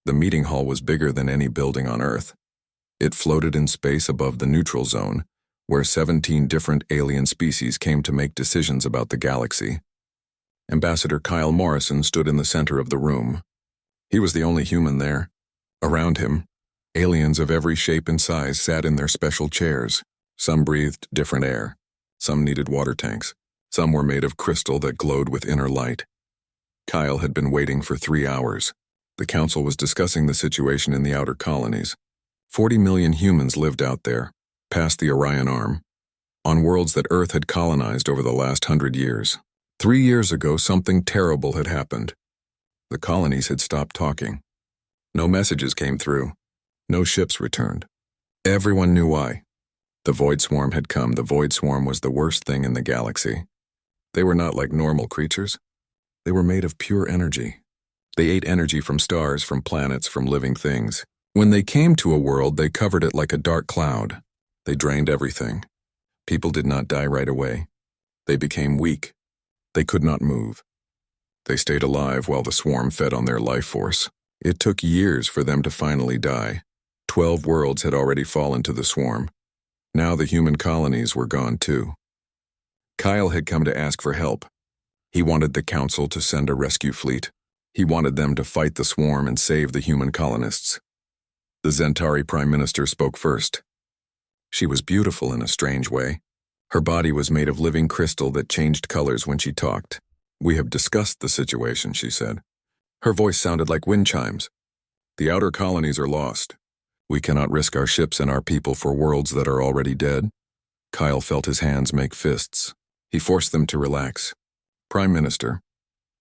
The meeting hall was bigger than any building on Earth. It floated in space above the neutral zone, where 17 different alien species came to make decisions about the galaxy. Ambassador Kyle Morrison stood in the center of the room. He was the only human there. Around him, aliens of every shape and size sat in their special chairs. Some breathed different air. Some needed water tanks. Some were made of crystal that glowed with inner light. Kyle had been waiting for 3 hours. The council was discussing the situation in the outer colonies. 40 million humans lived out there, past the Orion Arm, on worlds that Earth had colonized over the last 100 years. 3 years ago, something terrible had happened. The colonies had stopped talking. No messages came through. No ships returned. Everyone knew why. The Void Swarm had come. The Void Swarm was the worst thing in the galaxy. They were not like normal creatures. They were made of pure energy. They ate energy from stars, from planets, from living things. When they came to a world, they covered it like a dark cloud. They drained everything. People did not die right away. They became weak. They could not move. They stayed alive while the swarm fed on their life force. It took years for them to finally die. 12 worlds had already fallen to the swarm. Now the human colonies were gone too. Kyle had come to ask for help. He wanted the council to send a rescue fleet. He wanted them to fight the swarm and save the human colonists. The Zentari Prime Minister spoke first. She was beautiful in a strange way. Her body was made of living crystal that changed colors when she talked. "We have discussed the situation," she said. Her voice sounded like wind chimes. "The outer colonies are lost. We cannot risk our ships and our people for worlds that are already dead." Kyle felt his hands make fists. He forced them to relax. "Prime Minister,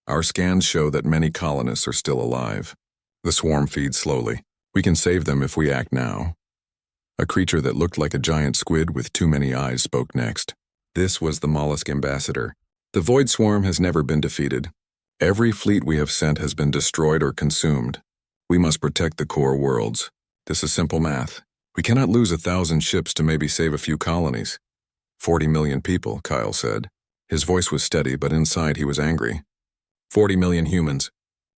our scans show that many colonists are still alive. The swarm feeds slowly. We can save them if we act now." A creature that looked like a giant squid with too many eyes spoke next. This was the mollusk ambassador. "The Void Swarm has never been defeated. Every fleet we have sent has been destroyed or consumed. We must protect the core worlds. This is simple math. We cannot lose 1,000 ships to maybe save a few colonies." 40 million people, Kyle said. His voice was steady, but inside he was angry. 40 million humans.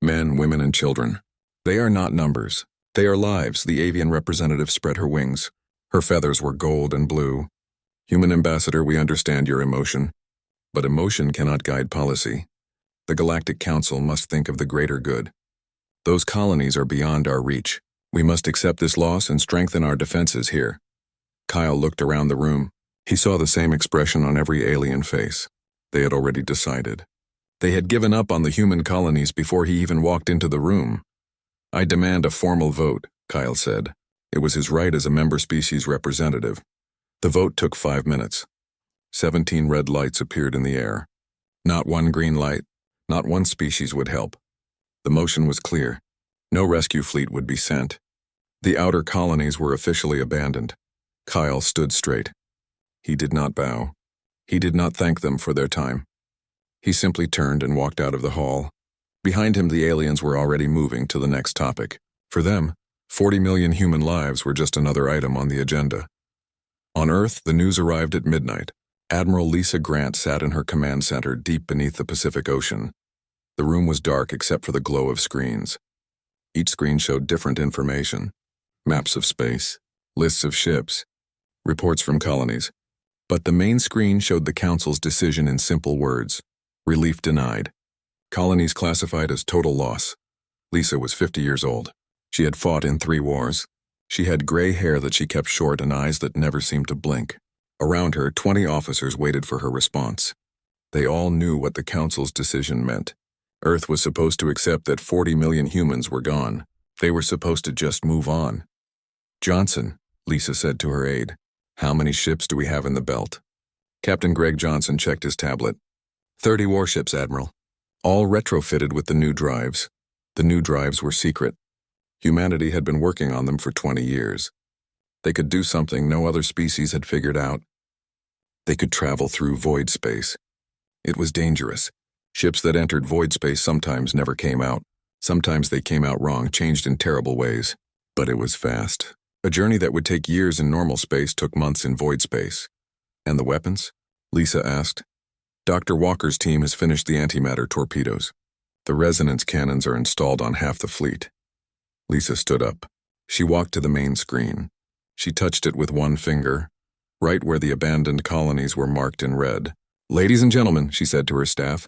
Men, women, and children. They are not numbers. They are lives. The avian representative spread her wings. Her feathers were gold and blue. "Human ambassador, we understand your emotion. But emotion cannot guide policy. The Galactic Council must think of the greater good. Those colonies are beyond our reach. We must accept this loss and strengthen our defenses here." Kyle looked around the room. He saw the same expression on every alien face. They had already decided. They had given up on the human colonies before he even walked into the room. "I demand a formal vote," Kyle said. It was his right as a member species representative. The vote took 5 minutes. 17 red lights appeared in the air. Not one green light. Not one species would help. The motion was clear. No rescue fleet would be sent. The outer colonies were officially abandoned. Kyle stood straight. He did not bow. He did not thank them for their time. He simply turned and walked out of the hall. Behind him, the aliens were already moving to the next topic. For them, 40 million human lives were just another item on the agenda. On Earth, the news arrived at midnight. Admiral Lisa Grant sat in her command center deep beneath the Pacific Ocean. The room was dark except for the glow of screens. Each screen showed different information. Maps of space, lists of ships, reports from colonies. But the main screen showed the Council's decision in simple words. Relief denied. Colonies classified as total loss. Lisa was 50 years old. She had fought in 3 wars. She had gray hair that she kept short and eyes that never seemed to blink. Around her, 20 officers waited for her response. They all knew what the Council's decision meant. Earth was supposed to accept that 40 million humans were gone. They were supposed to just move on. "Johnson," Lisa said to her aide, "how many ships do we have in the belt?" Captain Greg Johnson checked his tablet. 30 warships, Admiral. All retrofitted with the new drives. The new drives were secret. Humanity had been working on them for 20 years. They could do something no other species had figured out. They could travel through void space. It was dangerous. Ships that entered void space sometimes never came out. Sometimes they came out wrong, changed in terrible ways. But it was fast. A journey that would take years in normal space took months in void space. "And the weapons?" Lisa asked. "Dr. Walker's team has finished the antimatter torpedoes. The resonance cannons are installed on half the fleet. Lisa stood up. She walked to the main screen. She touched it with one finger, right where the abandoned colonies were marked in red. "Ladies and gentlemen," she said to her staff,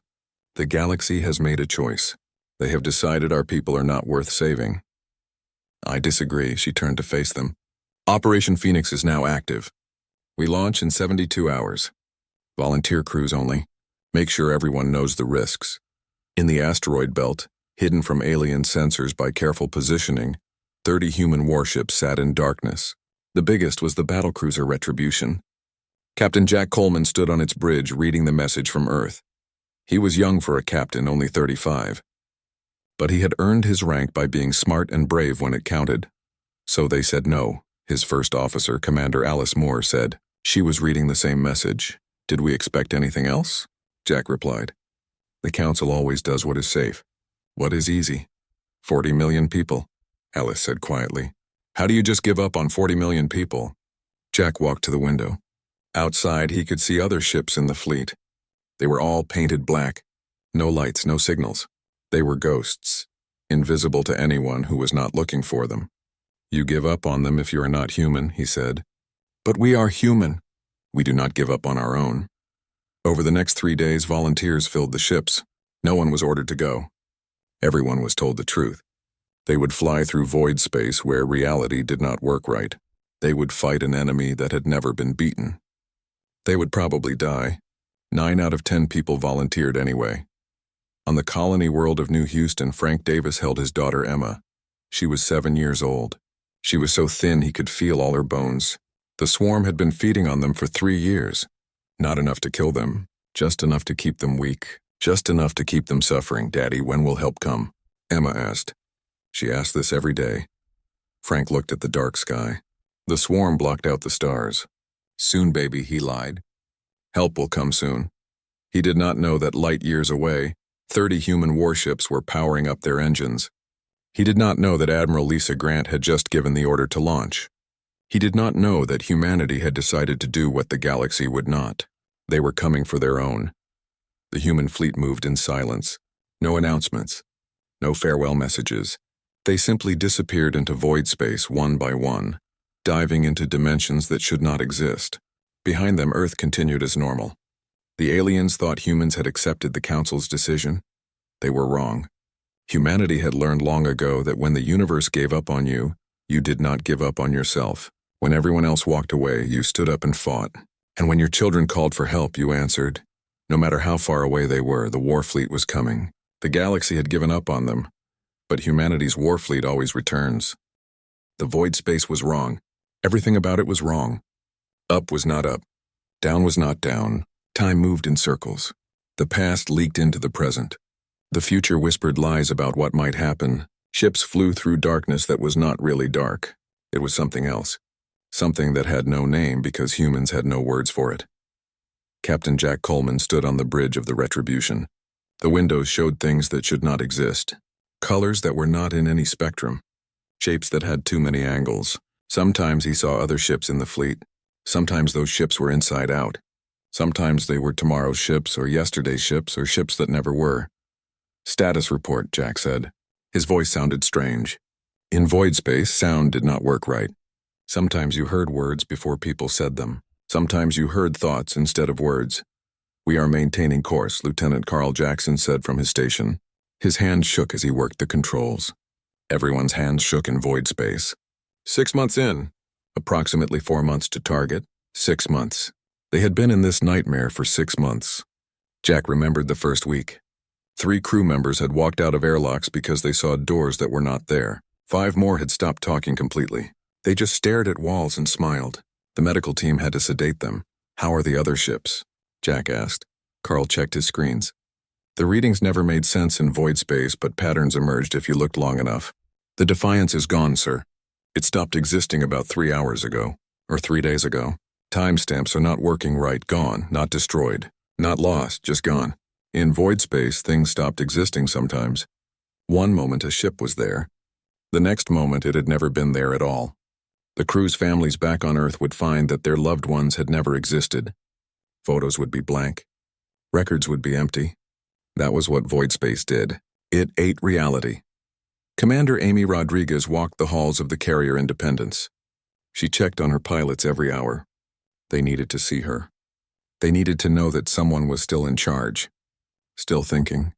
"the galaxy has made a choice. They have decided our people are not worth saving." "I disagree," she turned to face them. "Operation Phoenix is now active. We launch in 72 hours. Volunteer crews only. Make sure everyone knows the risks." In the asteroid belt, hidden from alien sensors by careful positioning, 30 human warships sat in darkness. The biggest was the battlecruiser Retribution. Captain Jack Coleman stood on its bridge reading the message from Earth. He was young for a captain, only 35. But he had earned his rank by being smart and brave when it counted. So they said no. His first officer, Commander Alice Moore, said. She was reading the same message. "Did we expect anything else?" Jack replied. "The Council always does what is safe. What is easy?" 40 million people, Alice said quietly. "How do you just give up on 40 million people?" Jack walked to the window. Outside, he could see other ships in the fleet. They were all painted black. No lights, no signals. They were ghosts, invisible to anyone who was not looking for them. "You give up on them if you are not human," he said. "But we are human. We do not give up on our own." Over the next 3 days, volunteers filled the ships. No one was ordered to go. Everyone was told the truth. They would fly through void space where reality did not work right. They would fight an enemy that had never been beaten. They would probably die. 9 out of 10 people volunteered anyway. On the colony world of New Houston, Frank Davis held his daughter Emma. She was 7 years old. She was so thin he could feel all her bones. The swarm had been feeding on them for 3 years. Not enough to kill them, just enough to keep them weak, just enough to keep them suffering. "Daddy, when will help come?" Emma asked. She asked this every day. Frank looked at the dark sky. The swarm blocked out the stars. "Soon, baby," he lied. "Help will come soon." He did not know that light years away, 30 human warships were powering up their engines. He did not know that Admiral Lisa Grant had just given the order to launch. He did not know that humanity had decided to do what the galaxy would not. They were coming for their own. The human fleet moved in silence. No announcements. No farewell messages. They simply disappeared into void space one by one, diving into dimensions that should not exist. Behind them, Earth continued as normal. The aliens thought humans had accepted the Council's decision. They were wrong. Humanity had learned long ago that when the universe gave up on you, you did not give up on yourself. When everyone else walked away, you stood up and fought. And when your children called for help, you answered. No matter how far away they were, the war fleet was coming. The galaxy had given up on them, but humanity's war fleet always returns. The void space was wrong. Everything about it was wrong. Up was not up. Down was not down. Time moved in circles. The past leaked into the present. The future whispered lies about what might happen. Ships flew through darkness that was not really dark. It was something else. Something that had no name because humans had no words for it. Captain Jack Coleman stood on the bridge of the Retribution. The windows showed things that should not exist. Colors that were not in any spectrum. Shapes that had too many angles. Sometimes he saw other ships in the fleet. Sometimes those ships were inside out. Sometimes they were tomorrow's ships or yesterday's ships or ships that never were. "Status report," Jack said. His voice sounded strange. In void space, sound did not work right. Sometimes you heard words before people said them. Sometimes you heard thoughts instead of words. "We are maintaining course," Lieutenant Carl Jackson said from his station. His hand shook as he worked the controls. Everyone's hands shook in void space. 6 months in. Approximately 4 months to target. 6 months. They had been in this nightmare for 6 months. Jack remembered the first week. 3 crew members had walked out of airlocks because they saw doors that were not there. 5 more had stopped talking completely. They just stared at walls and smiled. The medical team had to sedate them. "How are the other ships?" Jack asked. Carl checked his screens. The readings never made sense in void space, but patterns emerged if you looked long enough. "The Defiance is gone, sir. It stopped existing about 3 hours ago, or 3 days ago. Timestamps are not working right. Gone, not destroyed. Not lost, just gone. In void space, things stopped existing sometimes. One moment a ship was there. The next moment it had never been there at all. The crew's families back on Earth would find that their loved ones had never existed. Photos would be blank. Records would be empty. That was what void space did. It ate reality. Commander Amy Rodriguez walked the halls of the carrier Independence. She checked on her pilots every hour. They needed to see her. They needed to know that someone was still in charge. Still thinking.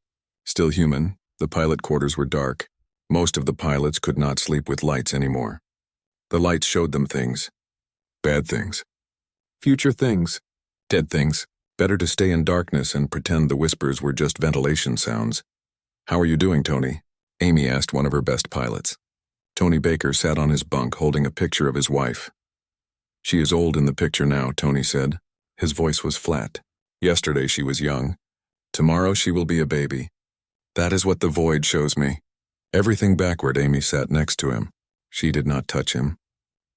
Still human. The pilot quarters were dark. Most of the pilots could not sleep with lights anymore. The lights showed them things. Bad things. Future things. Dead things. Better to stay in darkness and pretend the whispers were just ventilation sounds. "How are you doing, Tony?" Amy asked one of her best pilots. Tony Baker sat on his bunk holding a picture of his wife. "She is old in the picture now," Tony said. His voice was flat. "Yesterday she was young. Tomorrow she will be a baby. That is what the void shows me." Everything backward. Amy sat next to him. She did not touch him.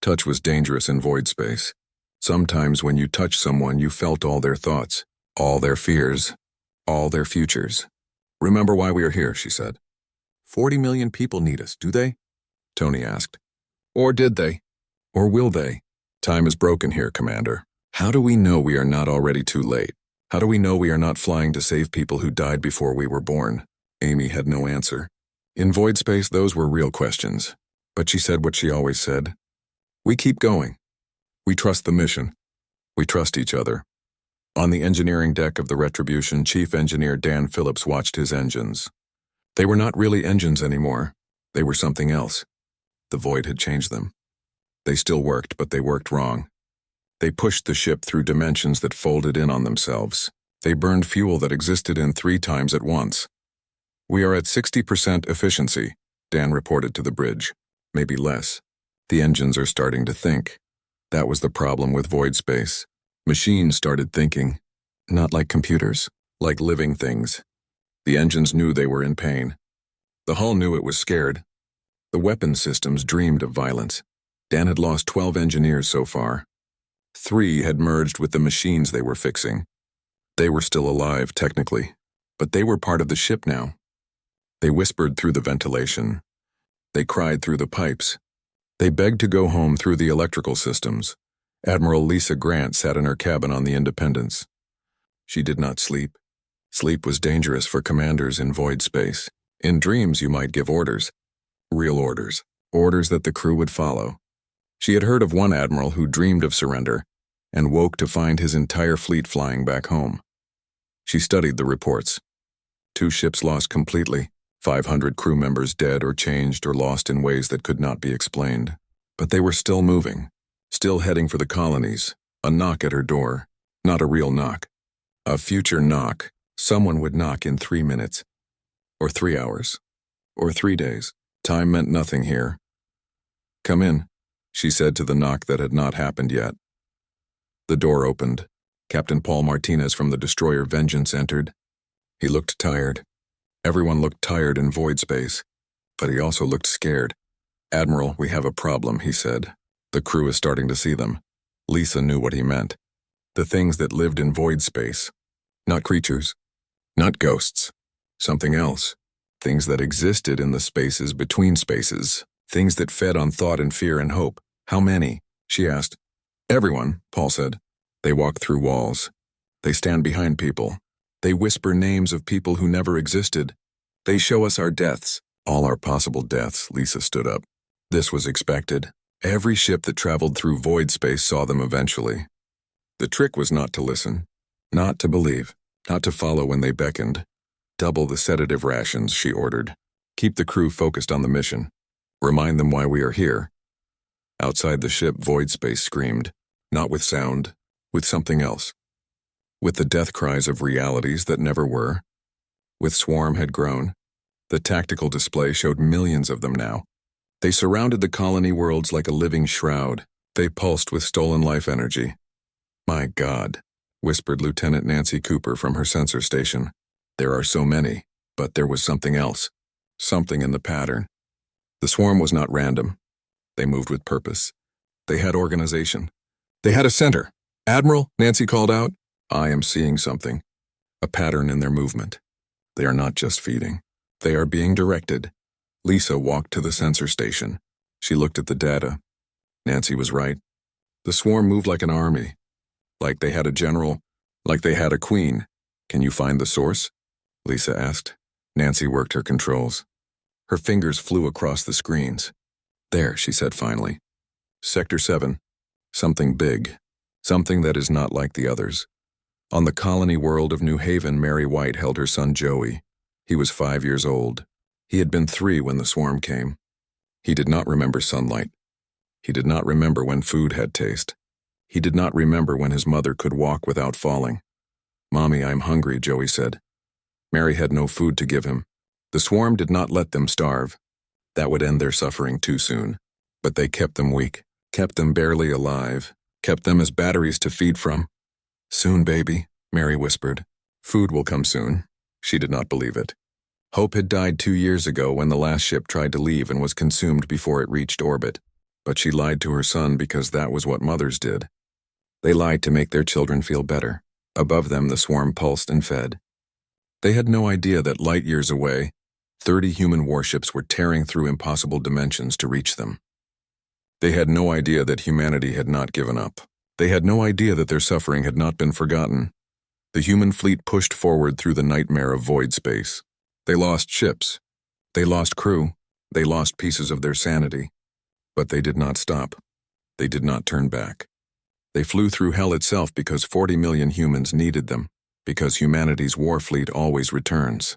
Touch was dangerous in void space. Sometimes when you touched someone, you felt all their thoughts, all their fears, all their futures. "Remember why we are here," she said. 40 million people need us, do they?" Tony asked. "Or did they? Or will they? Time is broken here, Commander. How do we know we are not already too late? How do we know we are not flying to save people who died before we were born?" Amy had no answer. In void space, those were real questions. But she said what she always said. "We keep going. We trust the mission. We trust each other." On the engineering deck of the Retribution, Chief Engineer Dan Phillips watched his engines. They were not really engines anymore. They were something else. The void had changed them. They still worked, but they worked wrong. They pushed the ship through dimensions that folded in on themselves. They burned fuel that existed in 3 times at once. "We are at 60% efficiency," Dan reported to the bridge. "Maybe less. The engines are starting to think." That was the problem with void space. Machines started thinking. Not like computers, like living things. The engines knew they were in pain. The hull knew it was scared. The weapon systems dreamed of violence. Dan had lost 12 engineers so far. 3 had merged with the machines they were fixing. They were still alive, technically, but they were part of the ship now. They whispered through the ventilation. They cried through the pipes. They begged to go home through the electrical systems. Admiral Lisa Grant sat in her cabin on the Independence. She did not sleep. Sleep was dangerous for commanders in void space. In dreams, you might give orders. Real orders. Orders that the crew would follow. She had heard of one admiral who dreamed of surrender and woke to find his entire fleet flying back home. She studied the reports. 2 ships lost completely. 500 crew members dead or changed or lost in ways that could not be explained. But they were still moving, still heading for the colonies. A knock at her door. Not a real knock. A future knock. Someone would knock in 3 minutes. Or 3 hours. Or 3 days. Time meant nothing here. "Come in," she said to the knock that had not happened yet. The door opened. Captain Paul Martinez from the destroyer Vengeance entered. He looked tired. Everyone looked tired in void space, but he also looked scared. "Admiral, we have a problem," he said. "The crew is starting to see them." Lisa knew what he meant. The things that lived in void space. Not creatures. Not ghosts. Something else. Things that existed in the spaces between spaces. Things that fed on thought and fear and hope. "How many?" she asked. "Everyone," Paul said. "They walk through walls. They stand behind people. They whisper names of people who never existed. They show us our deaths. All our possible deaths." Lisa stood up. This was expected. Every ship that traveled through void space saw them eventually. The trick was not to listen, not to believe, not to follow when they beckoned. "Double the sedative rations," she ordered. "Keep the crew focused on the mission. Remind them why we are here." Outside the ship, void space screamed. Not with sound, with something else. With the death cries of realities that never were. With Swarm had grown. The tactical display showed millions of them now. They surrounded the colony worlds like a living shroud. They pulsed with stolen life energy. "My God," whispered Lieutenant Nancy Cooper from her sensor station. "There are so many, but there was something else. Something in the pattern." The swarm was not random. They moved with purpose. They had organization. They had a center. "Admiral," Nancy called out, "I am seeing something. A pattern in their movement. They are not just feeding. They are being directed." Lisa walked to the sensor station. She looked at the data. Nancy was right. The swarm moved like an army. Like they had a general. Like they had a queen. "Can you find the source?" Lisa asked. Nancy worked her controls. Her fingers flew across the screens. "There," she said finally. "Sector 7. Something big. Something that is not like the others." On the colony world of New Haven, Mary White held her son Joey. He was 5 years old. He had been 3 when the swarm came. He did not remember sunlight. He did not remember when food had taste. He did not remember when his mother could walk without falling. "Mommy, I'm hungry," Joey said. Mary had no food to give him. The swarm did not let them starve. That would end their suffering too soon. But they kept them weak, kept them barely alive, kept them as batteries to feed from. "Soon, baby," Mary whispered. "Food will come soon." She did not believe it. Hope had died 2 years ago when the last ship tried to leave and was consumed before it reached orbit. But she lied to her son because that was what mothers did. They lied to make their children feel better. Above them, the swarm pulsed and fed. They had no idea that light years away, 30 human warships were tearing through impossible dimensions to reach them. They had no idea that humanity had not given up. They had no idea that their suffering had not been forgotten. The human fleet pushed forward through the nightmare of void space. They lost ships. They lost crew. They lost pieces of their sanity. But they did not stop. They did not turn back. They flew through hell itself because 40 million humans needed them, because humanity's war fleet always returns.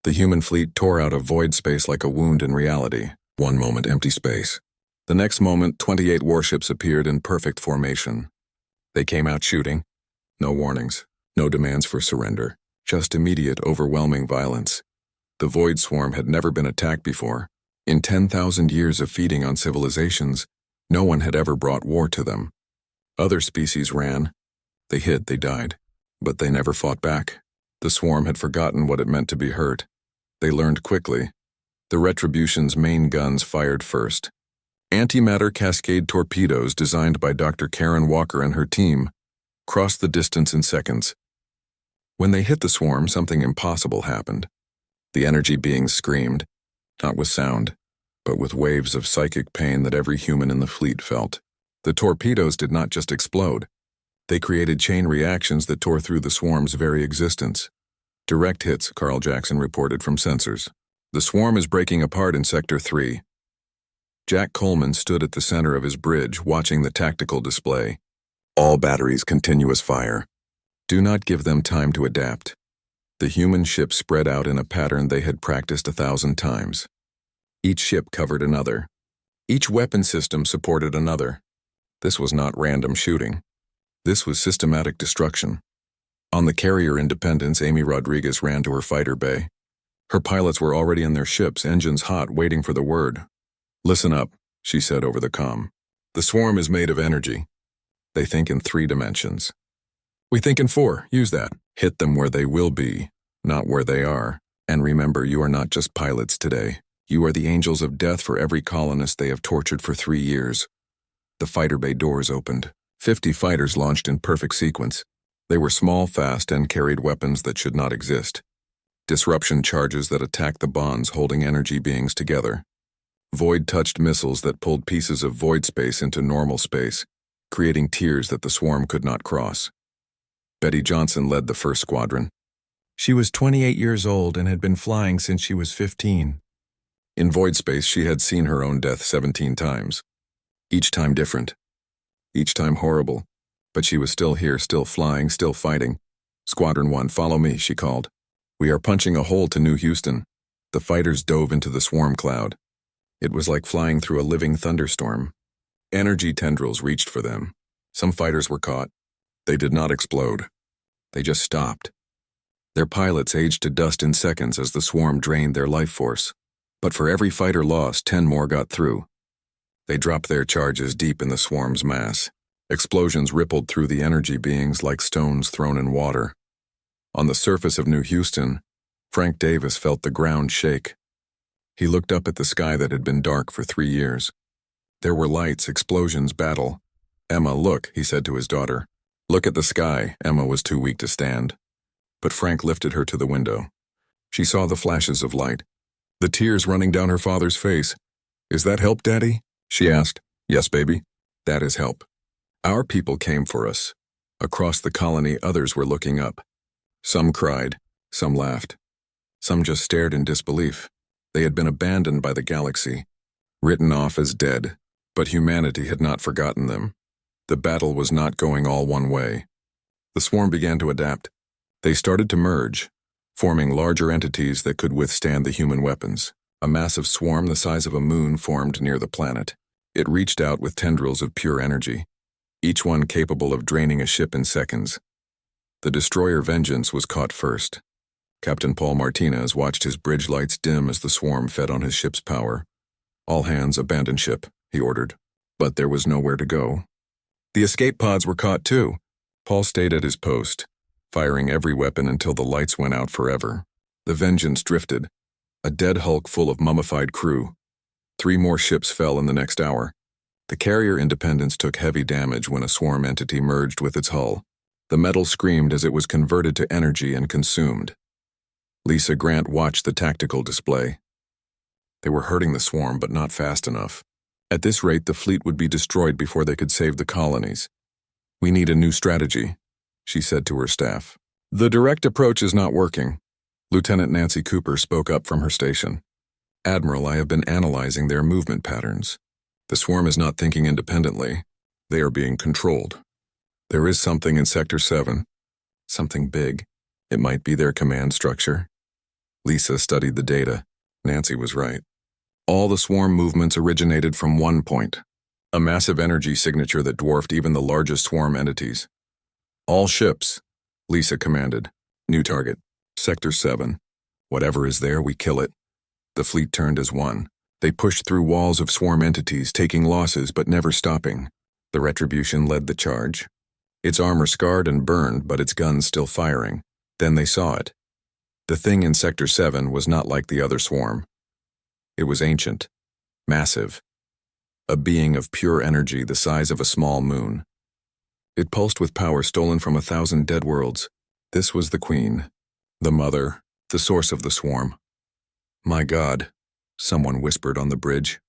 The human fleet tore out of void space like a wound in reality. One moment, empty space. The next moment, 28 warships appeared in perfect formation. They came out shooting. No warnings, no demands for surrender, just immediate, overwhelming violence. The void swarm had never been attacked before. In 10,000 years of feeding on civilizations, no one had ever brought war to them. Other species ran. They hid, they died. But they never fought back. The swarm had forgotten what it meant to be hurt. They learned quickly. The Retribution's main guns fired first. Antimatter cascade torpedoes designed by Dr. Karen Walker and her team crossed the distance in seconds. When they hit the swarm, something impossible happened. The energy beings screamed, not with sound, but with waves of psychic pain that every human in the fleet felt. The torpedoes did not just explode. They created chain reactions that tore through the swarm's very existence. "Direct hits," Carl Jackson reported from sensors. "The swarm is breaking apart in Sector 3. Jack Coleman stood at the center of his bridge, watching the tactical display. "All batteries, continuous fire. Do not give them time to adapt." The human ships spread out in a pattern they had practiced 1,000 times. Each ship covered another. Each weapon system supported another. This was not random shooting. This was systematic destruction. On the carrier Independence, Amy Rodriguez ran to her fighter bay. Her pilots were already in their ships, engines hot, waiting for the word. "Listen up," she said over the comm. "The swarm is made of energy. They think in 3 dimensions. We think in 4, use that. Hit them where they will be, not where they are. And remember, you are not just pilots today. You are the angels of death for every colonist they have tortured for 3 years. The fighter bay doors opened. 50 fighters launched in perfect sequence. They were small, fast, and carried weapons that should not exist. Disruption charges that attacked the bonds holding energy beings together. Void-touched missiles that pulled pieces of void space into normal space, creating tiers that the swarm could not cross. Betty Johnson led the first squadron. She was 28 years old and had been flying since she was 15. In void space, she had seen her own death 17 times. Each time different. Each time horrible. But she was still here, still flying, still fighting. "Squadron 1, follow me," she called. "We are punching a hole to New Houston." The fighters dove into the swarm cloud. It was like flying through a living thunderstorm. Energy tendrils reached for them. Some fighters were caught. They did not explode. They just stopped. Their pilots aged to dust in seconds as the swarm drained their life force. But for every fighter lost, 10 more got through. They dropped their charges deep in the swarm's mass. Explosions rippled through the energy beings like stones thrown in water. On the surface of New Houston, Frank Davis felt the ground shake. He looked up at the sky that had been dark for 3 years. There were lights, explosions, battle. "Emma, look," he said to his daughter. "Look at the sky." Emma was too weak to stand. But Frank lifted her to the window. She saw the flashes of light, the tears running down her father's face. "Is that help, Daddy?" she asked. "Yes, baby. That is help. Our people came for us." Across the colony, others were looking up. Some cried, some laughed. Some just stared in disbelief. They had been abandoned by the galaxy, written off as dead, but humanity had not forgotten them. The battle was not going all one way. The swarm began to adapt. They started to merge, forming larger entities that could withstand the human weapons. A massive swarm the size of a moon formed near the planet. It reached out with tendrils of pure energy, each one capable of draining a ship in seconds. The destroyer Vengeance was caught first. Captain Paul Martinez watched his bridge lights dim as the swarm fed on his ship's power. "All hands abandon ship," he ordered. But there was nowhere to go. The escape pods were caught too. Paul stayed at his post, firing every weapon until the lights went out forever. The Vengeance drifted, a dead hulk full of mummified crew. 3 more ships fell in the next hour. The carrier Independence took heavy damage when a swarm entity merged with its hull. The metal screamed as it was converted to energy and consumed. Lisa Grant watched the tactical display. They were hurting the swarm, but not fast enough. At this rate, the fleet would be destroyed before they could save the colonies. "We need a new strategy," she said to her staff. "The direct approach is not working." Lieutenant Nancy Cooper spoke up from her station. "Admiral, I have been analyzing their movement patterns. The swarm is not thinking independently. They are being controlled. There is something in Sector 7. Something big. It might be their command structure." Lisa studied the data. Nancy was right. All the swarm movements originated from one point, a massive energy signature that dwarfed even the largest swarm entities. "All ships," Lisa commanded. "New target, Sector 7. Whatever is there, we kill it." The fleet turned as one. They pushed through walls of swarm entities, taking losses but never stopping. The Retribution led the charge. Its armor scarred and burned, but its guns still firing. Then they saw it. The thing in Sector 7 was not like the other swarm. It was ancient, massive, a being of pure energy the size of a small moon. It pulsed with power stolen from 1,000 dead worlds. This was the Queen, the mother, the source of the swarm. "My God," someone whispered on the bridge.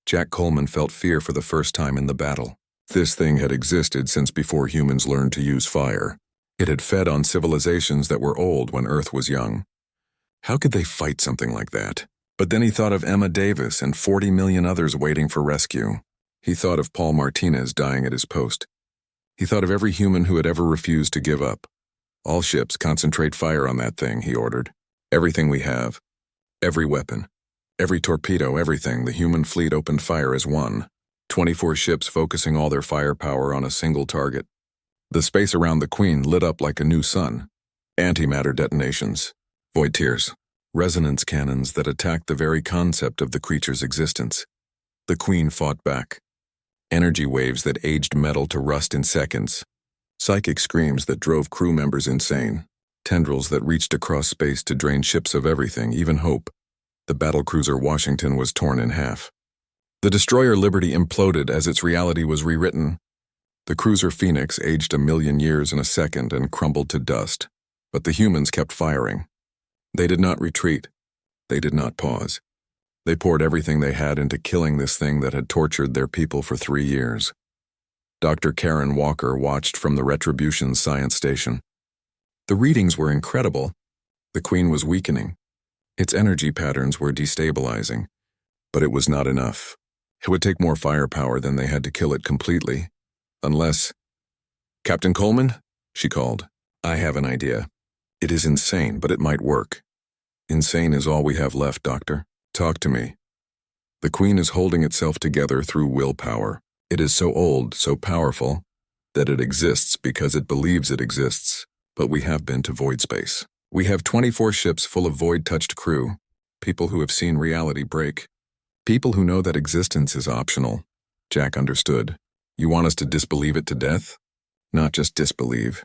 Jack Coleman felt fear for the first time in the battle. This thing had existed since before humans learned to use fire. It had fed on civilizations that were old when Earth was young. How could they fight something like that? But then he thought of Emma Davis and 40 million others waiting for rescue. He thought of Paul Martinez dying at his post. He thought of every human who had ever refused to give up. "All ships concentrate fire on that thing," he ordered. "Everything we have. Every weapon. Every torpedo, everything." The human fleet opened fire as one. 24 ships focusing all their firepower on a single target. The space around the Queen lit up like a new sun. Antimatter detonations. Void tears. Resonance cannons that attacked the very concept of the creature's existence. The Queen fought back. Energy waves that aged metal to rust in seconds. Psychic screams that drove crew members insane. Tendrils that reached across space to drain ships of everything, even hope. The battlecruiser Washington was torn in half. The destroyer Liberty imploded as its reality was rewritten. The cruiser Phoenix aged 1,000,000 years in a second and crumbled to dust. But the humans kept firing. They did not retreat. They did not pause. They poured everything they had into killing this thing that had tortured their people for 3 years. Dr. Karen Walker watched from the Retribution science station. The readings were incredible. The Queen was weakening. Its energy patterns were destabilizing. But it was not enough. It would take more firepower than they had to kill it completely. Unless... "Captain Coleman?" she called. "I have an idea. It is insane, but it might work." "Insane is all we have left, Doctor. Talk to me." "The Queen is holding itself together through willpower. It is so old, so powerful, that it exists because it believes it exists. But we have been to void space. We have 24 ships full of void-touched crew, people who have seen reality break, people who know that existence is optional." Jack understood. "You want us to disbelieve it to death?" "Not just disbelieve.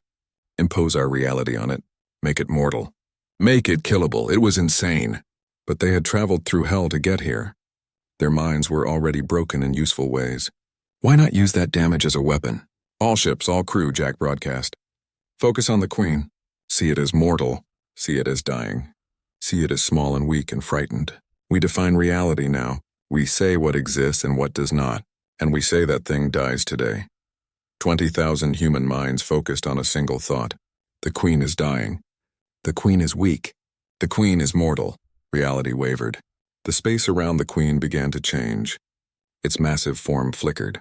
Impose our reality on it. Make it mortal. Make it killable." It was insane. But they had traveled through hell to get here. Their minds were already broken in useful ways. Why not use that damage as a weapon? "All ships, all crew," Jack broadcast. "Focus on the Queen. See it as mortal. See it as dying. See it as small and weak and frightened. We define reality now. We say what exists and what does not. And we say that thing dies today." 20,000 human minds focused on a single thought. The Queen is dying. The Queen is weak. The Queen is mortal. Reality wavered. The space around the queen began to change. Its massive form flickered.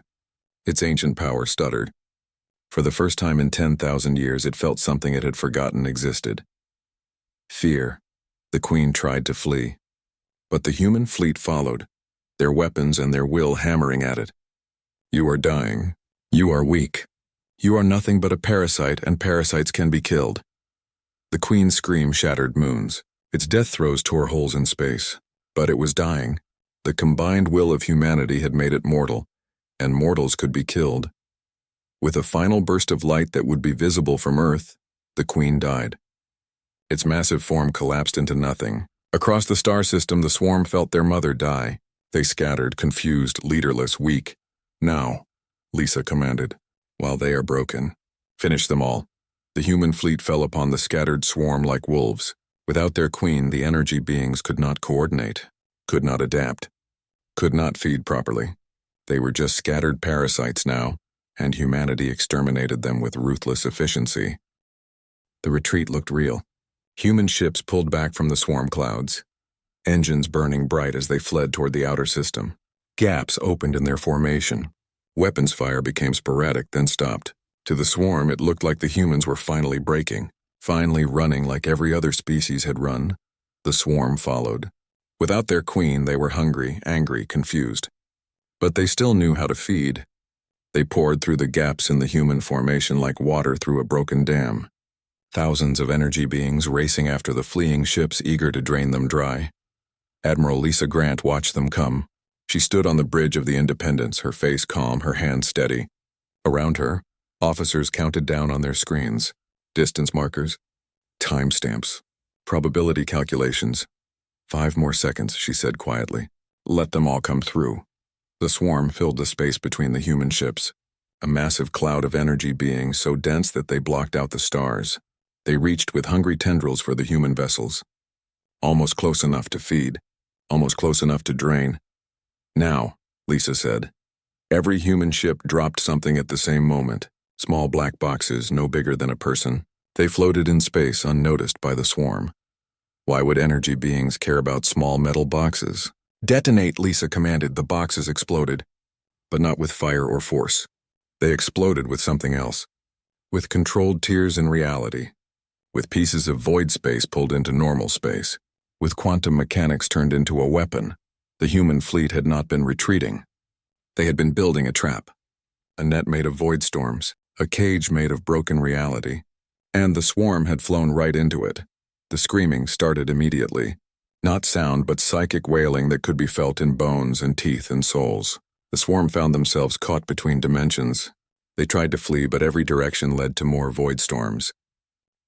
Its ancient power stuttered. For the first time in 10,000 years, it felt something it had forgotten existed. Fear. The queen tried to flee. But the human fleet followed, their weapons and their will hammering at it. You are dying. You are weak. You are nothing but a parasite, and parasites can be killed. The queen's scream shattered moons. Its death throes tore holes in space. But it was dying. The combined will of humanity had made it mortal, and mortals could be killed. With a final burst of light that would be visible from Earth, the queen died. Its massive form collapsed into nothing. Across the star system, the swarm felt their mother die. They scattered, confused, leaderless, weak. Now, Lisa commanded, while they are broken. Finish them all. The human fleet fell upon the scattered swarm like wolves. Without their queen, the energy beings could not coordinate, could not adapt, could not feed properly. They were just scattered parasites now, and humanity exterminated them with ruthless efficiency. The retreat looked real. Human ships pulled back from the swarm clouds, engines burning bright as they fled toward the outer system. Gaps opened in their formation. Weapons fire became sporadic, then stopped. To the swarm, it looked like the humans were finally breaking, finally running like every other species had run. The swarm followed. Without their queen, they were hungry, angry, confused. But they still knew how to feed. They poured through the gaps in the human formation like water through a broken dam. Thousands of energy beings racing after the fleeing ships, eager to drain them dry. Admiral Lisa Grant watched them come. She stood on the bridge of the Independence, her face calm, her hands steady. Around her, officers counted down on their screens. Distance markers, timestamps, probability calculations. 5 more seconds, she said quietly. Let them all come through. The swarm filled the space between the human ships, a massive cloud of energy beings so dense that they blocked out the stars. They reached with hungry tendrils for the human vessels. Almost close enough to feed, almost close enough to drain. Now, Lisa said. Every human ship dropped something at the same moment. Small black boxes, no bigger than a person. They floated in space unnoticed by the swarm. Why would energy beings care about small metal boxes? Detonate, Lisa commanded. The boxes exploded, but not with fire or force. They exploded with something else. With controlled tears in reality. With pieces of void space pulled into normal space. With quantum mechanics turned into a weapon. The human fleet had not been retreating. They had been building a trap. A net made of void storms. A cage made of broken reality. And the swarm had flown right into it. The screaming started immediately. Not sound, but psychic wailing that could be felt in bones and teeth and souls. The swarm found themselves caught between dimensions. They tried to flee, but every direction led to more void storms.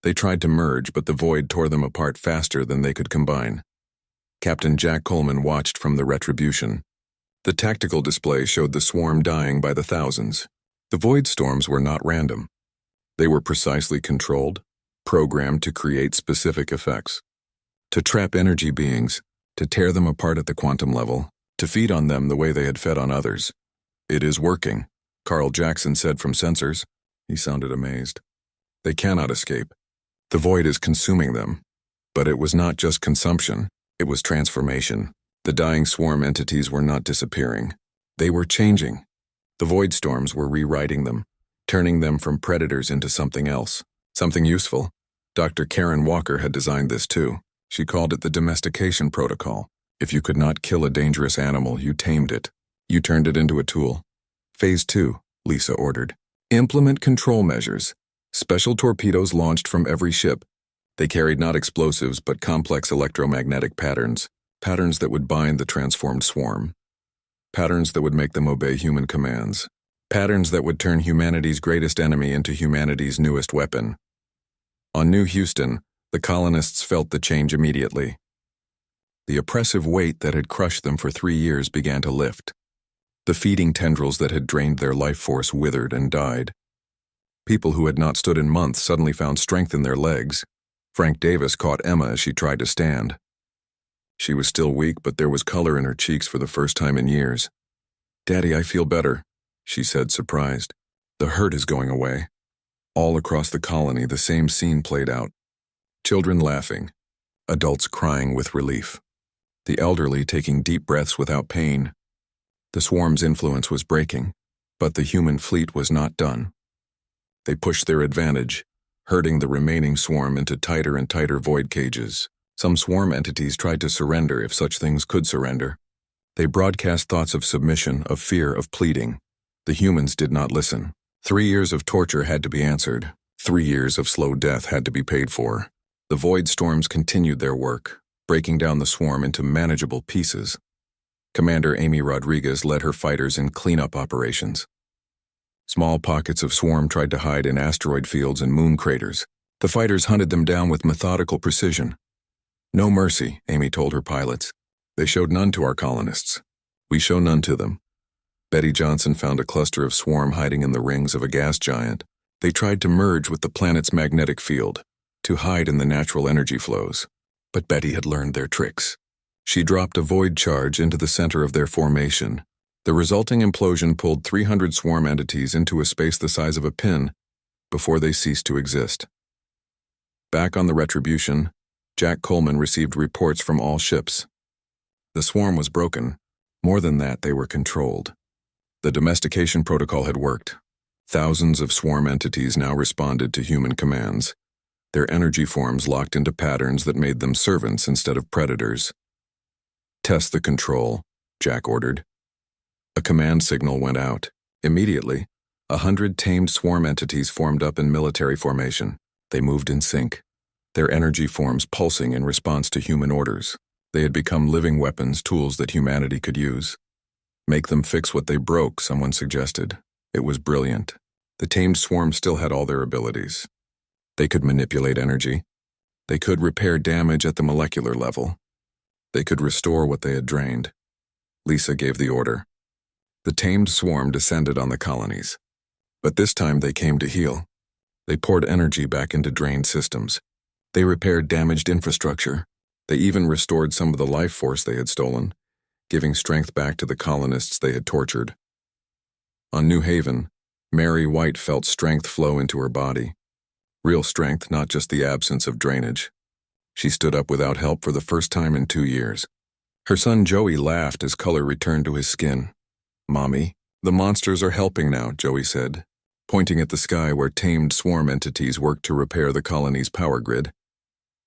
They tried to merge, but the void tore them apart faster than they could combine. Captain Jack Coleman watched from the retribution. The tactical display showed the swarm dying by the thousands. The void storms were not random. They were precisely controlled, programmed to create specific effects. To trap energy beings, to tear them apart at the quantum level, to feed on them the way they had fed on others. It is working, Carl Jackson said from sensors. He sounded amazed. They cannot escape. The void is consuming them. But it was not just consumption, it was transformation. The dying swarm entities were not disappearing. They were changing. The void storms were rewriting them, turning them from predators into something else, something useful. Dr. Karen Walker had designed this too. She called it the domestication protocol. If you could not kill a dangerous animal, you tamed it. You turned it into a tool. Phase 2, Lisa ordered. Implement control measures. Special torpedoes launched from every ship. They carried not explosives, but complex electromagnetic patterns. Patterns that would bind the transformed swarm. Patterns that would make them obey human commands. Patterns that would turn humanity's greatest enemy into humanity's newest weapon. On New Houston, the colonists felt the change immediately. The oppressive weight that had crushed them for 3 years began to lift. The feeding tendrils that had drained their life force withered and died. People who had not stood in months suddenly found strength in their legs. Frank Davis caught Emma as she tried to stand. She was still weak, but there was color in her cheeks for the first time in years. "Daddy, I feel better," she said, surprised. "The hurt is going away." All across the colony, the same scene played out. Children laughing, adults crying with relief. the elderly taking deep breaths without pain. The swarm's influence was breaking, but the human fleet was not done. They pushed their advantage, herding the remaining swarm into tighter and tighter void cages. Some swarm entities tried to surrender if such things could surrender. They broadcast thoughts of submission, of fear, of pleading. The humans did not listen. 3 years of torture had to be answered. 3 years of slow death had to be paid for. The void storms continued their work, breaking down the swarm into manageable pieces. Commander Amy Rodriguez led her fighters in cleanup operations. Small pockets of swarm tried to hide in asteroid fields and moon craters. The fighters hunted them down with methodical precision. No mercy, Amy told her pilots. They showed none to our colonists. We show none to them. Betty Johnson found a cluster of swarm hiding in the rings of a gas giant. They tried to merge with the planet's magnetic field, to hide in the natural energy flows. But Betty had learned their tricks. She dropped a void charge into the center of their formation. The resulting implosion pulled 300 swarm entities into a space the size of a pin before they ceased to exist. Back on the Retribution, Jack Coleman received reports from all ships. The swarm was broken. More than that, they were controlled. The domestication protocol had worked. Thousands of swarm entities now responded to human commands. Their energy forms locked into patterns that made them servants instead of predators. "Test the control," Jack ordered. A command signal went out. Immediately, 100 tamed swarm entities formed up in military formation. They moved in sync, their energy forms pulsing in response to human orders. They had become living weapons, tools that humanity could use. Make them fix what they broke, someone suggested. It was brilliant. The tamed swarm still had all their abilities. They could manipulate energy. They could repair damage at the molecular level. They could restore what they had drained. Lisa gave the order. The tamed swarm descended on the colonies. But this time they came to heal. They poured energy back into drained systems. They repaired damaged infrastructure. They even restored some of the life force they had stolen, giving strength back to the colonists they had tortured. On New Haven, Mary White felt strength flow into her body. Real strength, not just the absence of drainage. She stood up without help for the first time in 2 years. Her son Joey laughed as color returned to his skin. "Mommy, the monsters are helping now," Joey said, pointing at the sky where tamed swarm entities worked to repair the colony's power grid.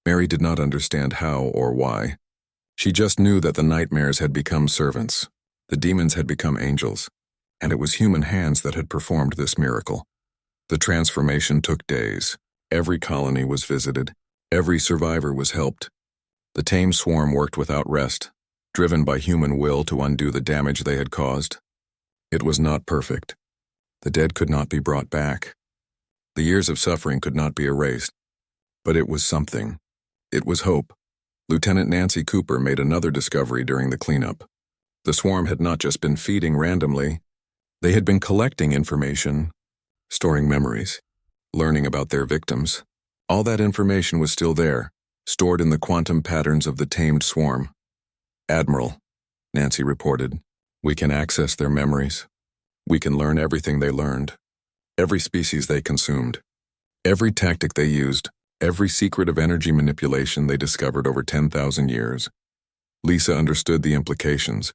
Mary did not understand how or why. She just knew that the nightmares had become servants. The demons had become angels. And it was human hands that had performed this miracle. The transformation took days. Every colony was visited. Every survivor was helped. The tame swarm worked without rest, driven by human will to undo the damage they had caused. It was not perfect. The dead could not be brought back. The years of suffering could not be erased. But it was something. It was hope. Lieutenant Nancy Cooper made another discovery during the cleanup. The swarm had not just been feeding randomly. They had been collecting information, storing memories, learning about their victims. All that information was still there, stored in the quantum patterns of the tamed swarm. "Admiral," Nancy reported, "we can access their memories. We can learn everything they learned, every species they consumed, every tactic they used, every secret of energy manipulation they discovered over 10,000 years. Lisa understood the implications.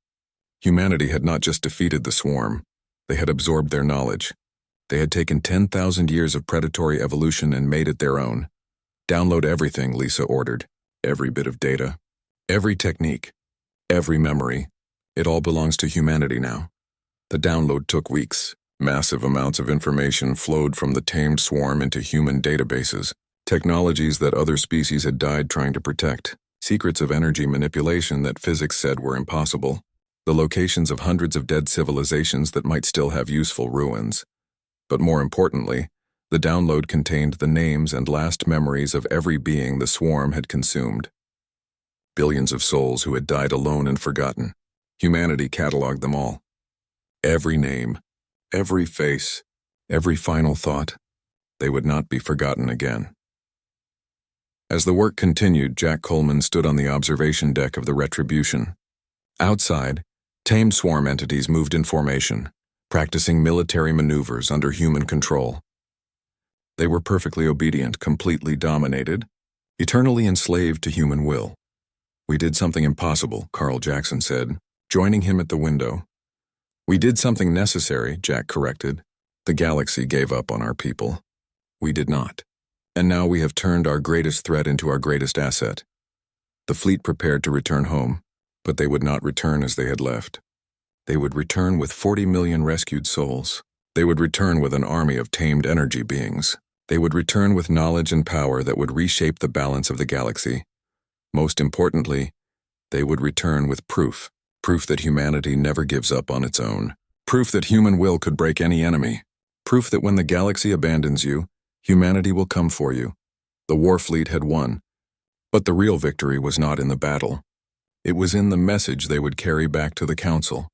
Humanity had not just defeated the swarm. They had absorbed their knowledge. They had taken 10,000 years of predatory evolution and made it their own. "Download everything," Lisa ordered. "Every bit of data. Every technique. Every memory. It all belongs to humanity now." The download took weeks. Massive amounts of information flowed from the tamed swarm into human databases. Technologies that other species had died trying to protect. Secrets of energy manipulation that physics said were impossible. The locations of hundreds of dead civilizations that might still have useful ruins. But more importantly, the download contained the names and last memories of every being the swarm had consumed. Billions of souls who had died alone and forgotten. Humanity cataloged them all. Every name, every face, every final thought. They would not be forgotten again. As the work continued, Jack Coleman stood on the observation deck of the Retribution. Outside, tamed swarm entities moved in formation, practicing military maneuvers under human control. They were perfectly obedient, completely dominated, eternally enslaved to human will. We did something impossible, Carl Jackson said, joining him at the window. We did something necessary, Jack corrected. The galaxy gave up on our people. We did not. And now we have turned our greatest threat into our greatest asset. The fleet prepared to return home, but they would not return as they had left. They would return with 40 million rescued souls. They would return with an army of tamed energy beings. They would return with knowledge and power that would reshape the balance of the galaxy. Most importantly, they would return with proof that humanity never gives up on its own. Proof that human will could break any enemy. Proof that when the galaxy abandons you, humanity will come for you. The war fleet had won. But the real victory was not in the battle. It was in the message they would carry back to the Council.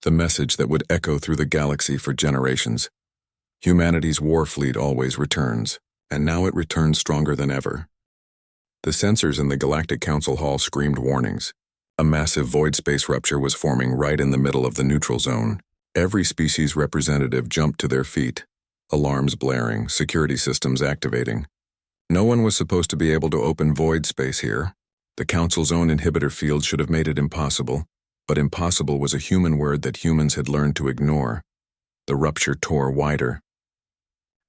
The message that would echo through the galaxy for generations. Humanity's war fleet always returns, and now it returns stronger than ever. The sensors in the Galactic Council Hall screamed warnings. A massive void space rupture was forming right in the middle of the neutral zone. Every species representative jumped to their feet, alarms blaring, security systems activating. No one was supposed to be able to open void space here. The Council's own inhibitor field should have made it impossible, but impossible was a human word that humans had learned to ignore. The rupture tore wider.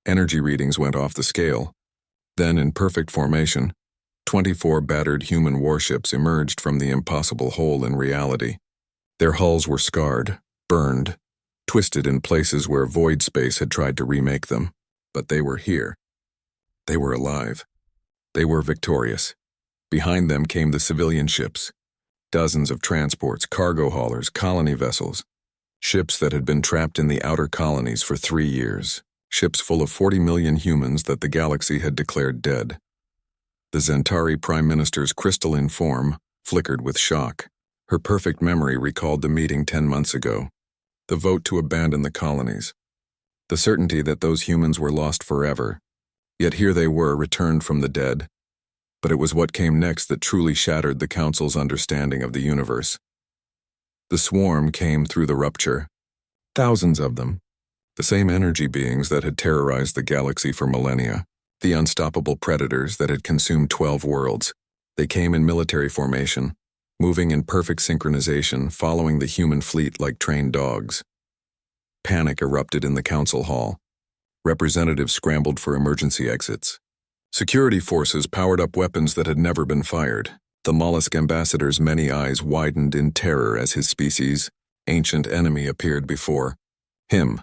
Energy readings went off the scale. Then, in perfect formation, 24 battered human warships emerged from the impossible hole in reality. Their hulls were scarred, burned, twisted in places where void space had tried to remake them. But they were here. They were alive. They were victorious. Behind them came the civilian ships. Dozens of transports, cargo haulers, colony vessels. Ships that had been trapped in the outer colonies for 3 years. Ships full of 40 million humans that the galaxy had declared dead. The Zentari Prime Minister's crystalline form flickered with shock. Her perfect memory recalled the meeting 10 months ago. The vote to abandon the colonies. The certainty that those humans were lost forever. Yet here they were, returned from the dead. But it was what came next that truly shattered the Council's understanding of the universe. The swarm came through the rupture. Thousands of them. The same energy beings that had terrorized the galaxy for millennia. The unstoppable predators that had consumed 12 worlds. They came in military formation, moving in perfect synchronization, following the human fleet like trained dogs. Panic erupted in the Council Hall. Representatives scrambled for emergency exits. Security forces powered up weapons that had never been fired. The mollusk ambassador's many eyes widened in terror as his species, ancient enemy, appeared before him.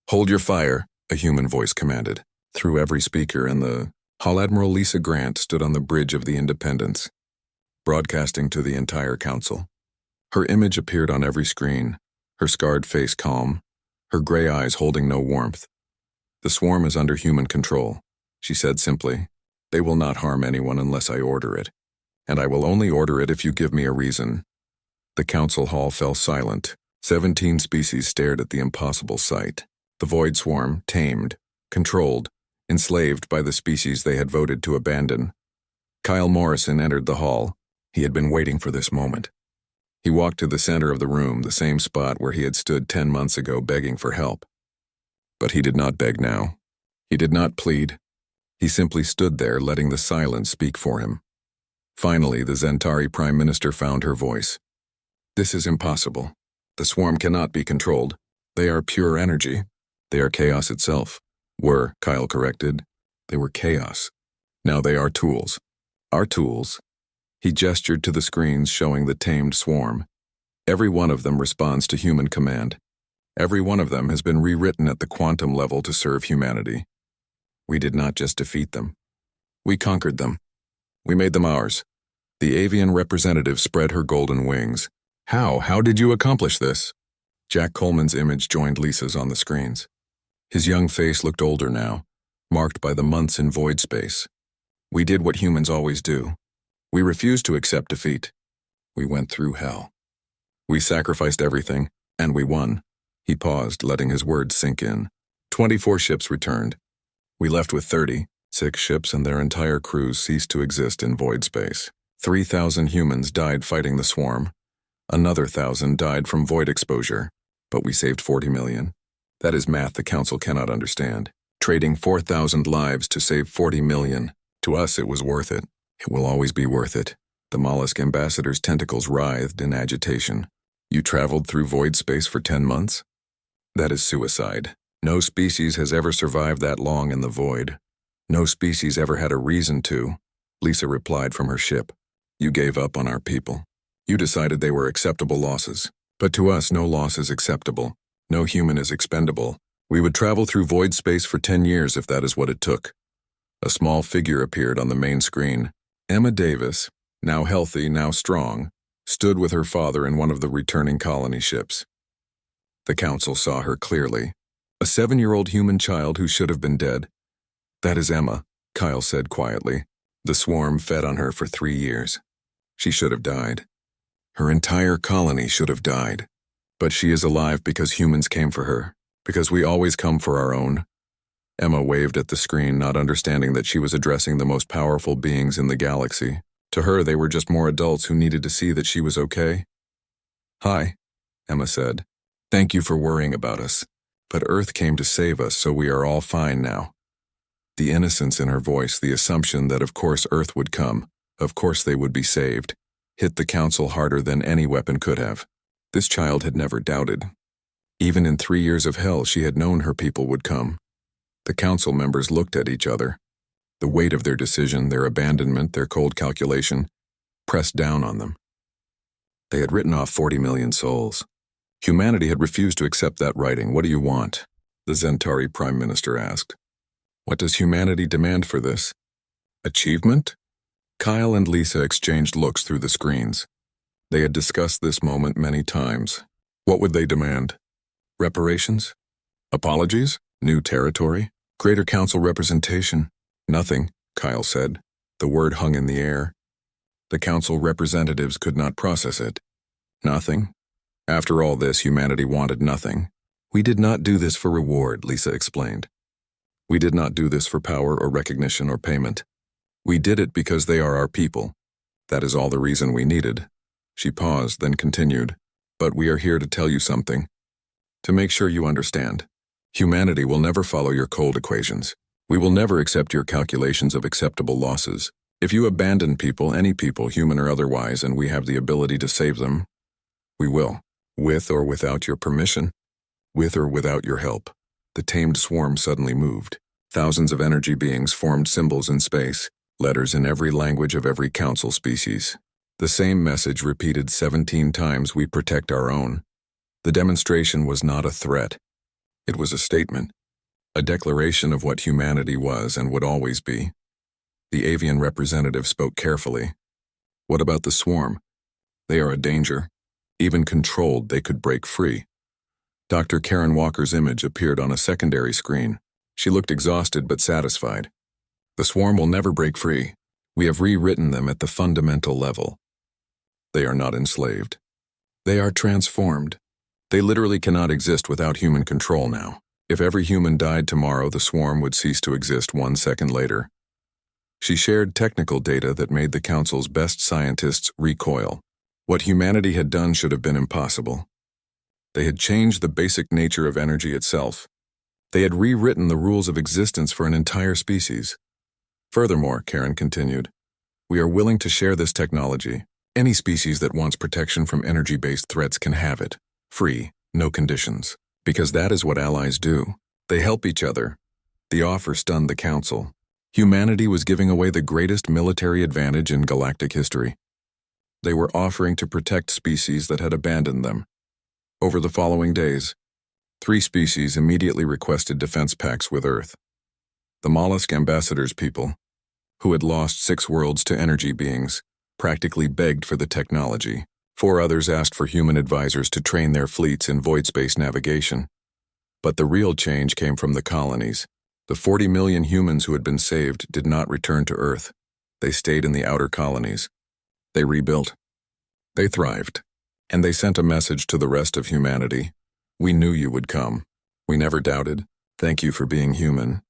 "Hold your fire," a human voice commanded. Through every speaker, and the Hull Admiral Lisa Grant stood on the bridge of the Independence, broadcasting to the entire Council. Her image appeared on every screen, her scarred face calm, her gray eyes holding no warmth. "The swarm is under human control," she said simply. "They will not harm anyone unless I order it, and I will only order it if you give me a reason." The Council Hall fell silent. 17 species stared at the impossible sight. The void swarm, tamed, controlled, enslaved by the species they had voted to abandon. Kyle Morrison entered the hall. He had been waiting for this moment. He walked to the center of the room, the same spot where he had stood 10 months ago begging for help. But he did not beg now. He did not plead. He simply stood there, letting the silence speak for him. Finally, the Zentari Prime Minister found her voice. "This is impossible. The swarm cannot be controlled. They are pure energy. They are chaos itself." "Were," Kyle corrected. "They were chaos. Now they are tools. Our tools." He gestured to the screens showing the tamed swarm. Every one of them responds to human command. Every one of them has been rewritten at the quantum level to serve humanity. We did not just defeat them. We conquered them. We made them ours. The avian representative spread her golden wings. How did you accomplish this?" Jack Coleman's image joined Lisa's on the screens. His young face looked older now, marked by the months in void space. "We did what humans always do. We refused to accept defeat. We went through hell. We sacrificed everything, and we won." He paused, letting his words sink in. 24 ships returned. We left with 30. 6 ships and their entire crews ceased to exist in void space. 3,000 humans died fighting the swarm. Another 1,000 died from void exposure. But we saved 40 million. That is math the Council cannot understand. Trading 4,000 lives to save 40 million. To us, it was worth it. It will always be worth it. The mollusk ambassador's tentacles writhed in agitation. You traveled through void space for 10 months? That is suicide. No species has ever survived that long in the void. No species ever had a reason to, Lisa replied from her ship. You gave up on our people. You decided they were acceptable losses. But to us, no loss is acceptable. No human is expendable. We would travel through void space for 10 years if that is what it took. A small figure appeared on the main screen. Emma Davis, now healthy, now strong, stood with her father in one of the returning colony ships. The council saw her clearly. A 7-year-old human child who should have been dead. That is Emma, Kyle said quietly. The swarm fed on her for 3 years. She should have died. Her entire colony should have died. But she is alive because humans came for her, because we always come for our own. Emma waved at the screen, not understanding that she was addressing the most powerful beings in the galaxy. To her, they were just more adults who needed to see that she was okay. Hi, Emma said. Thank you for worrying about us. But Earth came to save us, so we are all fine now. The innocence in her voice, the assumption that of course Earth would come, of course they would be saved, hit the council harder than any weapon could have. This child had never doubted. Even in 3 years of hell, she had known her people would come. The council members looked at each other. The weight of their decision, their abandonment, their cold calculation, pressed down on them. They had written off 40 million souls. Humanity had refused to accept that writing. What do you want? The Zentari Prime Minister asked. What does humanity demand for this? Achievement? Kyle and Lisa exchanged looks through the screens. They had discussed this moment many times. What would they demand? Reparations? Apologies? New territory? Greater council representation? Nothing, Kyle said. The word hung in the air. The council representatives could not process it. Nothing? After all this, humanity wanted nothing. We did not do this for reward, Lisa explained. We did not do this for power or recognition or payment. We did it because they are our people. That is all the reason we needed. She paused, then continued. But we are here to tell you something. To make sure you understand. Humanity will never follow your cold equations. We will never accept your calculations of acceptable losses. If you abandon people, any people, human or otherwise, and we have the ability to save them, we will. With or without your permission. With or without your help. The tamed swarm suddenly moved. Thousands of energy beings formed symbols in space, letters in every language of every council species. The same message repeated 17 times: we protect our own. The demonstration was not a threat. It was a statement. A declaration of what humanity was and would always be. The avian representative spoke carefully. What about the swarm? They are a danger. Even controlled, they could break free. Dr. Karen Walker's image appeared on a secondary screen. She looked exhausted but satisfied. The swarm will never break free. We have rewritten them at the fundamental level. They are not enslaved. They are transformed. They literally cannot exist without human control now. If every human died tomorrow, the swarm would cease to exist 1 second later. She shared technical data that made the council's best scientists recoil. What humanity had done should have been impossible. They had changed the basic nature of energy itself. They had rewritten the rules of existence for an entire species. Furthermore, Karen continued, we are willing to share this technology. Any species that wants protection from energy-based threats can have it. Free, no conditions. Because that is what allies do. They help each other. The offer stunned the council. Humanity was giving away the greatest military advantage in galactic history. They were offering to protect species that had abandoned them. Over the following days, 3 species immediately requested defense pacts with Earth. The mollusk ambassadors people, who had lost 6 worlds to energy beings, practically begged for the technology. 4 others asked for human advisors to train their fleets in void space navigation. But the real change came from the colonies. The 40 million humans who had been saved did not return to Earth. They stayed in the outer colonies. They rebuilt. They thrived. And they sent a message to the rest of humanity. We knew you would come. We never doubted. Thank you for being human.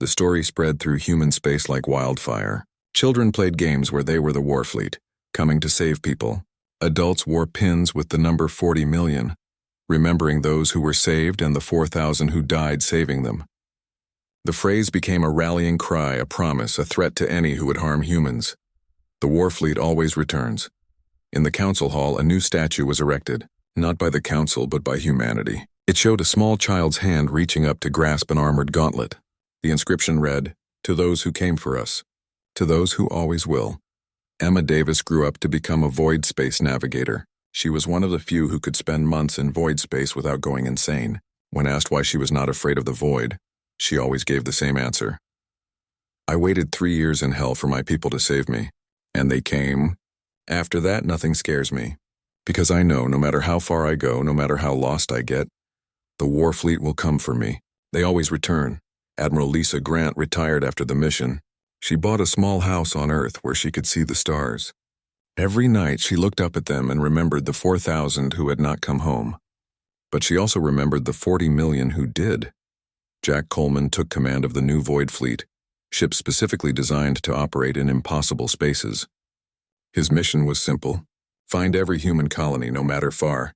The story spread through human space like wildfire. Children played games where they were the war fleet, coming to save people. Adults wore pins with the number 40 million, remembering those who were saved and the 4,000 who died saving them. The phrase became a rallying cry, a promise, a threat to any who would harm humans. The war fleet always returns. In the council hall, a new statue was erected, not by the council but by humanity. It showed a small child's hand reaching up to grasp an armored gauntlet. The inscription read, "To those who came for us, to those who always will." Emma Davis grew up to become a void space navigator. She was one of the few who could spend months in void space without going insane. When asked why she was not afraid of the void, she always gave the same answer. "I waited 3 years in hell for my people to save me, and they came. After that, nothing scares me. Because I know no matter how far I go, no matter how lost I get, the war fleet will come for me. They always return." Admiral Lisa Grant retired after the mission. She bought a small house on Earth where she could see the stars. Every night she looked up at them and remembered the 4,000 who had not come home. But she also remembered the 40 million who did. Jack Coleman took command of the new Void Fleet, ships specifically designed to operate in impossible spaces. His mission was simple: find every human colony, no matter far,